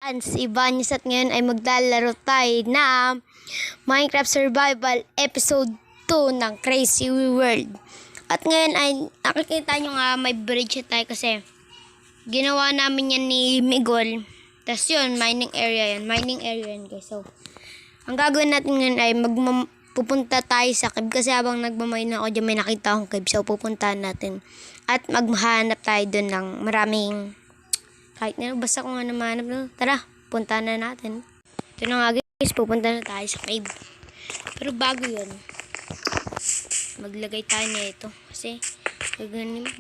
Si Vanyas at ngayon ay maglalaro tayo na Minecraft Survival Episode 2 ng Crazy World. At ngayon ay nakikita nyo nga may bridge tayo kasi ginawa namin yan ni Miguel. Tapos yun, mining area yan guys. So, ang gagawin natin ngayon ay pupunta tayo sa cave kasi habang nagmamine ako dyan may nakita akong cave. So, pupuntahan natin. At maghanap tayo dun ng maraming kahit na basta kung ano mahanap no. Tara, punta na natin. Ito na nga guys, pupunta na tayo sa cave. Pero bago yun, maglagay tayo na ito. Kasi,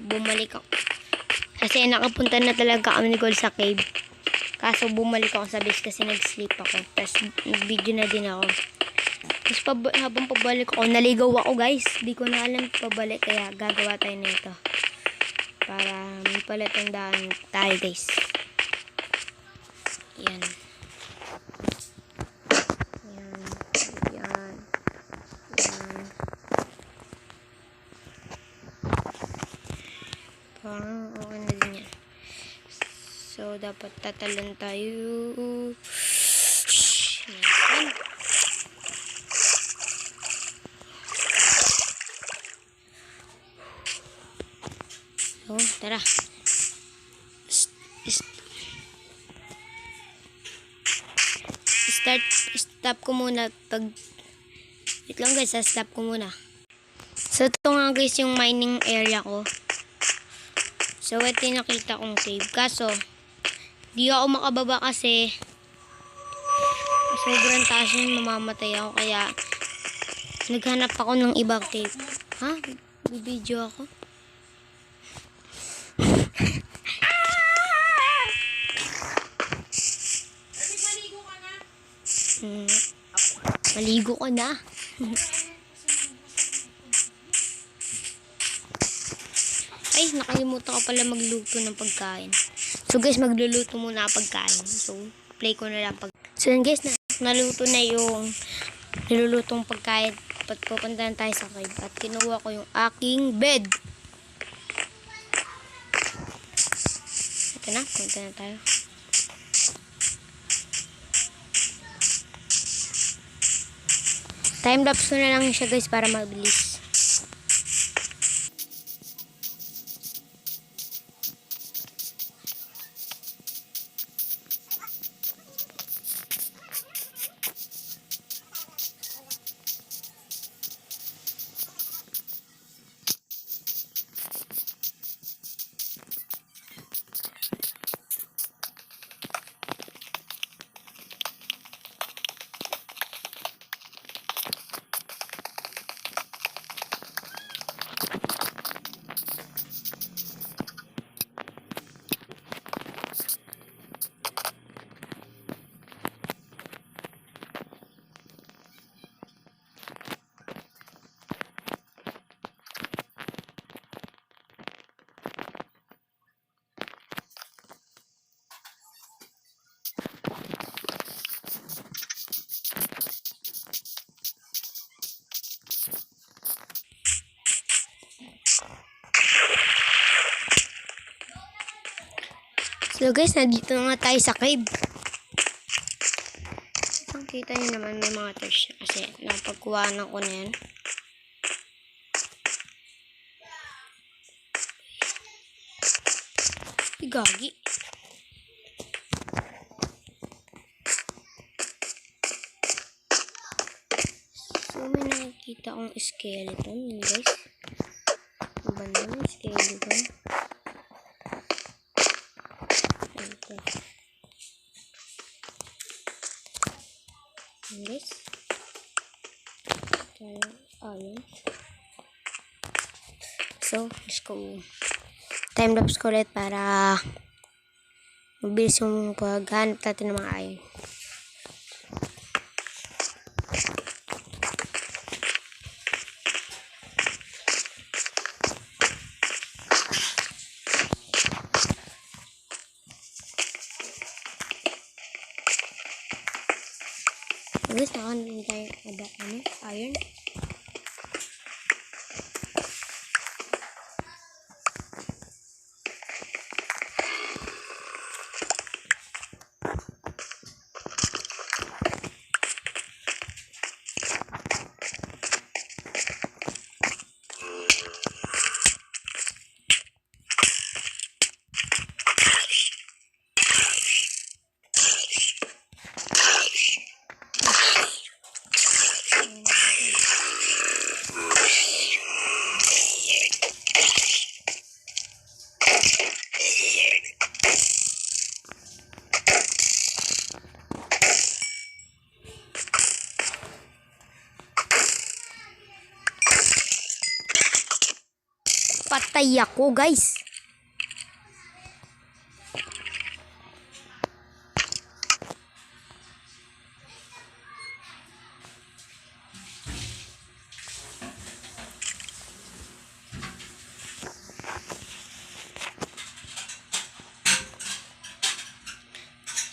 bumalik ako. Kasi nakapunta na talaga kami ni Gold sa cave. Kaso bumalik ako sa base kasi nag-sleep ako. Tapos nag-video na din ako. Tapos habang pabalik ako, naligaw ako guys. Di ko na alam pabalik. Kaya gagawa tayo na ito. Para may palatandaan tayo guys. Yan. Parang okay na din yan. So, dapat tatalon tayo. Yan. So, tara. Stop ko muna wait lang guys, stop ko muna. So, ito nga guys yung mining area ko. So, ito yung nakita kong cave. Kaso, di ako makababa kasi sobrang taas yun, mamamatay ako. Kaya, naghanap ako ng ibang cave. Ha? Bibidyo ako? Maligo ka na. Ay, nakalimutan ko pala magluto ng pagkain. So guys, magluluto muna ang pagkain. So, play ko na lang So yun guys, naluto na yung nilulutong pagkain. Pupuntahan tayo sa cave. At kinuha ko yung aking bed. Ito na, punta na tayo. Time-lapse ko na lang siya guys para mabilis. So guys, nandito na nga tayo sa cave. Kita nyo naman may mga torch kasi napagkuhanan ko na yan. Gagi. So may nakikita akong skeleton yun guys. Ang banda ng skeleton. Guys, ayun. So, let's go. Time-lapse ko ulit para mabilis yung paghanap natin ng mga iron. Guys, nakanin tayo iron. patay ako, guys.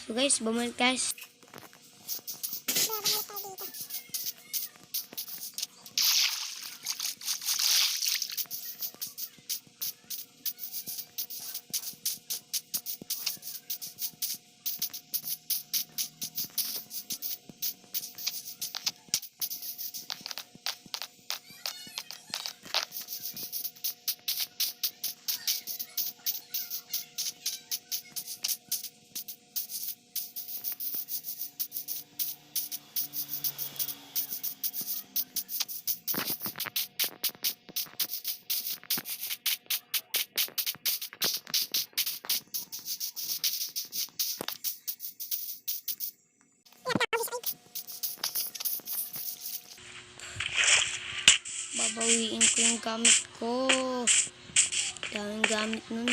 So guys, bumalik guys. Babawiin ko yung gamit ko. Daming gamit nun.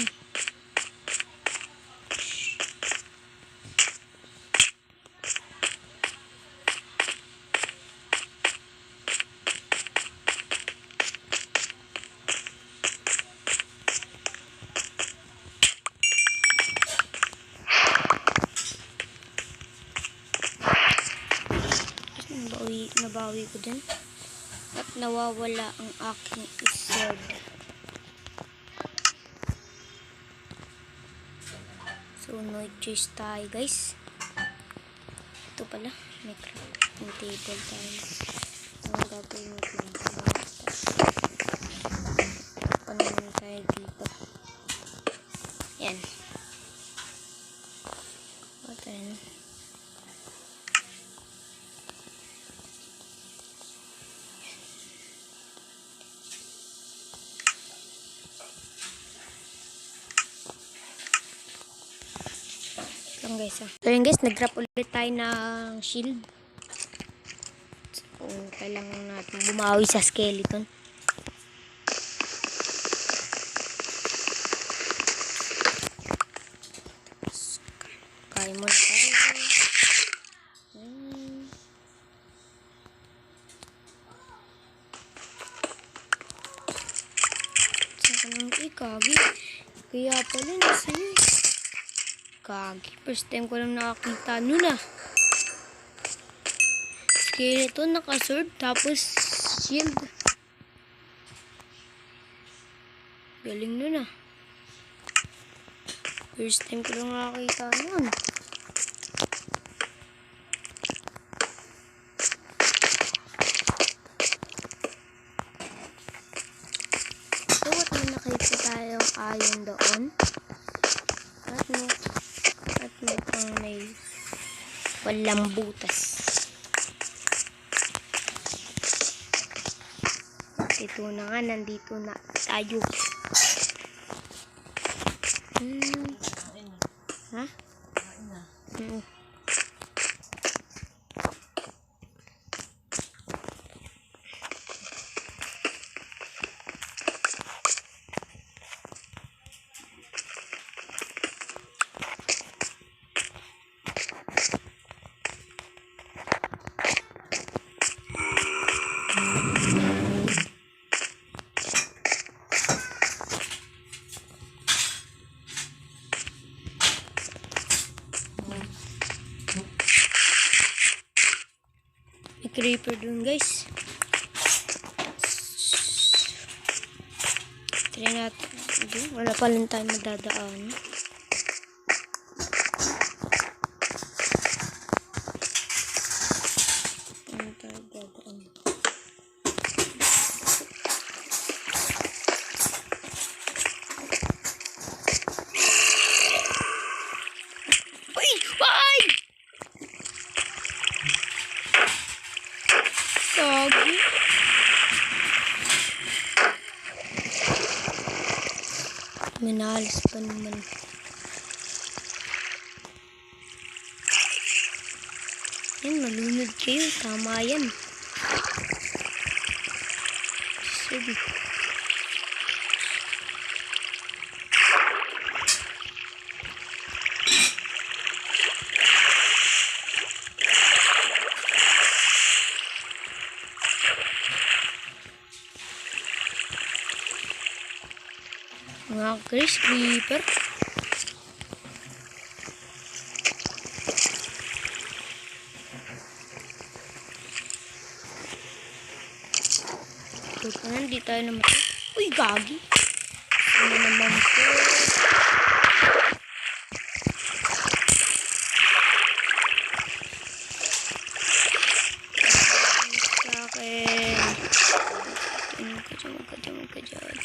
Nabawi ko din. At nawawala ang aking sword. So, no choice tayo, guys. Ito pala, may crafting table tayo. Ang gagawin natin. Panamin tayo dito. Yan. At then, guys. So yun guys, nag-drop ulit tayo ng shield. So, kailangan natin bumawi sa skeleton. Kaya mo na tayo. Saan ka nang ikagi? Kaya pala nasa yun. Kagi, first time ko lang nakakita nun ah. Skeleton, naka-sword, tapos shield. Galing nun ah. First time ko lang nakakita nun. So, what na nakita tayo ayon doon? At may walang butas. Ito na nga, nandito na tayo. Ha? Creeper dun guys. Try natin. Wala pa lang tayo madadaan. Minalas pa naman. Yan, malunod kayo. Tama yan. Sige. mga guys, creeper. Hindi tayo namatay. Uy, gagi. Ano naman po? Sa akin. Huwag ka dyan.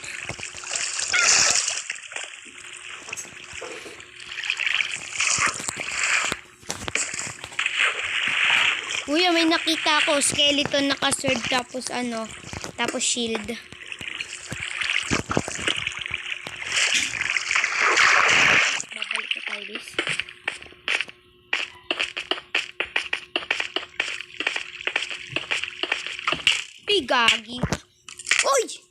Uy, may nakita ko. Skeleton naka-sword tapos tapos shield. Babalik na tayo guys. Uy, gagi. Uy!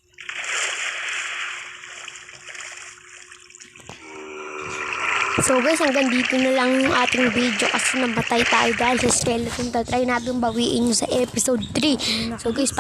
So guys, hanggang dito na lang yung ating video kasi namatay tayo dahil sa skeleton. Try natin bawiin yung sa episode 3. So guys,